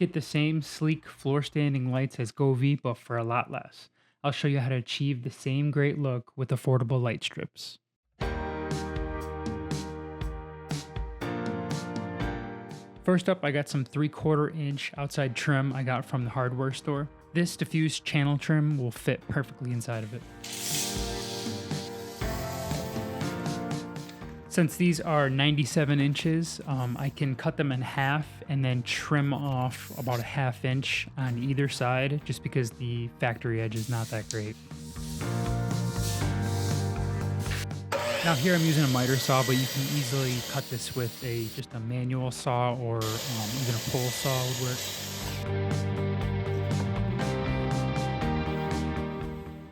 Get the same sleek floor standing lights as Govee, but for a lot less. I'll show you how to achieve the same great look with affordable light strips. First up, I got some 3/4 inch outside trim I got from the hardware store. This diffuse channel trim will fit perfectly inside of it. Since these are 97 inches, I can cut them in half and then trim off about a 1/2 inch on either side just because the factory edge is not that great. Now here I'm using a miter saw, but you can easily cut this with just a manual saw or even a pull saw would work.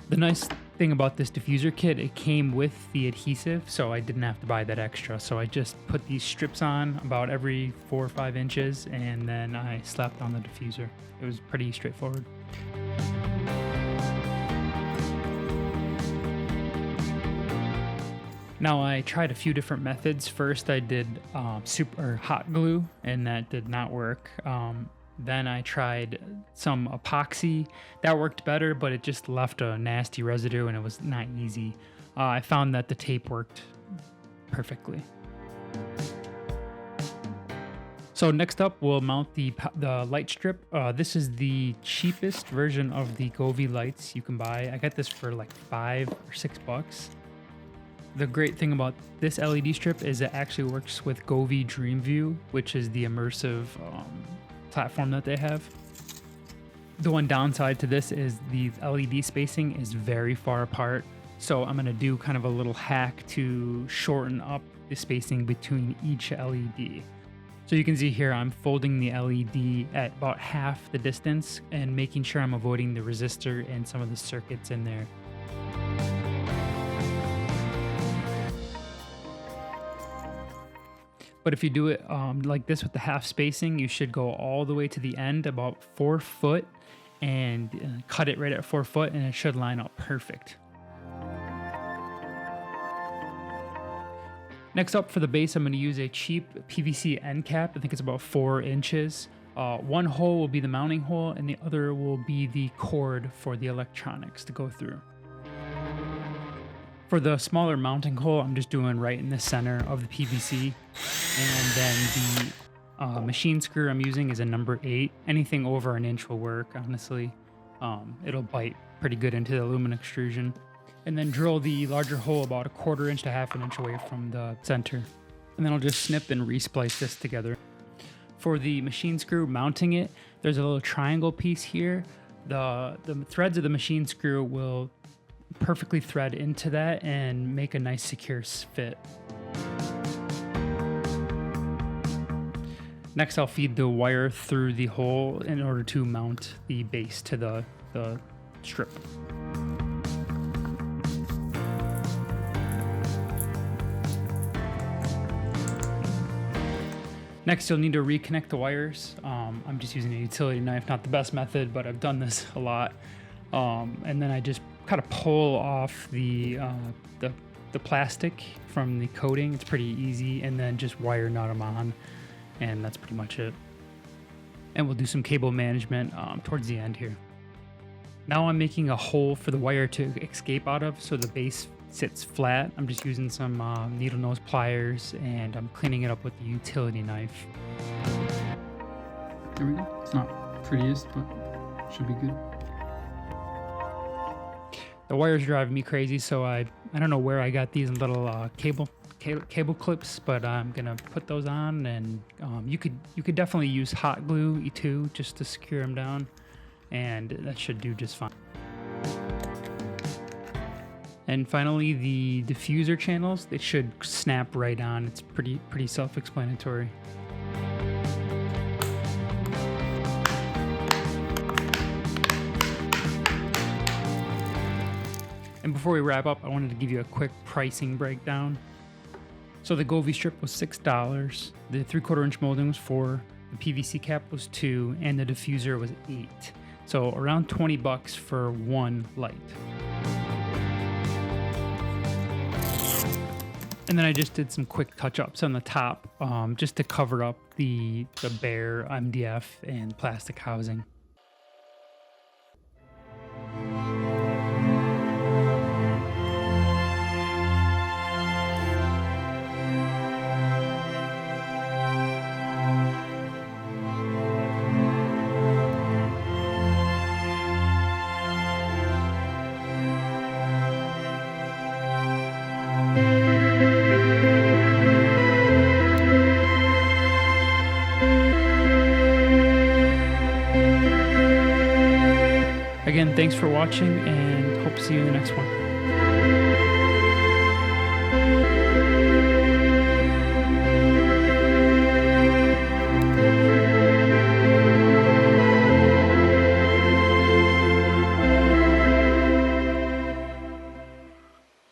The nice thing about this diffuser kit, it came with the adhesive, so I didn't have to buy that extra. So I just put these strips on about every 4 or 5 inches, and then I slapped on the diffuser. It was pretty straightforward. Now I tried a few different methods. First I did super hot glue, and that did not work. Then I tried some epoxy. That worked better, but it just left a nasty residue and it was not easy. I found that the tape worked perfectly. So next up, we'll mount the light strip. This is the cheapest version of the Govee lights you can buy. I got this for like $5 or $6. The great thing about this LED strip is it actually works with Govee DreamView, which is the immersive platform that they have. The one downside to this is the LED spacing is very far apart. So I'm gonna do kind of a little hack to shorten up the spacing between each LED. So you can see here, I'm folding the LED at about half the distance and making sure I'm avoiding the resistor and some of the circuits in there. But if you do it like this with the half spacing, you should go all the way to the end, about 4 foot, and cut it right at 4 foot, and it should line up perfect. Next up for the base, I'm going to use a cheap PVC end cap. I think it's about 4 inches. One hole will be the mounting hole, and the other will be the cord for the electronics to go through. For the smaller mounting hole, I'm just doing right in the center of the PVC. And then the machine screw I'm using is a number 8. Anything over an inch will work, honestly. It'll bite pretty good into the aluminum extrusion. And then drill the larger hole about 1/4 inch to 1/2 inch away from the center. And then I'll just snip and resplice this together. For the machine screw mounting it, there's a little triangle piece here. The threads of the machine screw will perfectly thread into that and make a nice secure fit. Next, I'll feed the wire through the hole in order to mount the base to the strip. Next, you'll need to reconnect the wires. I'm just using a utility knife, not the best method, but I've done this a lot. And then I just kind of pull off the plastic from the coating. It's pretty easy, and then just wire nut them on, and that's pretty much it. And we'll do some cable management towards the end here. Now I'm making a hole for the wire to escape out of, so the base sits flat. I'm just using some needle nose pliers, and I'm cleaning it up with the utility knife. There we go. It's not prettiest, but should be good. The wire's driving me crazy, so I don't know where I got these little cable clips, but I'm gonna put those on, and you could definitely use hot glue too, just to secure them down, and that should do just fine. And finally, the diffuser channels, they should snap right on. It's pretty self-explanatory. And before we wrap up, I wanted to give you a quick pricing breakdown. So the Govee strip was $6, the 3/4 inch molding was $4, the PVC cap was $2, and the diffuser was $8. So around $20 for one light. And then I just did some quick touch-ups on the top, just to cover up the bare MDF and plastic housing. Again, thanks for watching and hope to see you in the next one.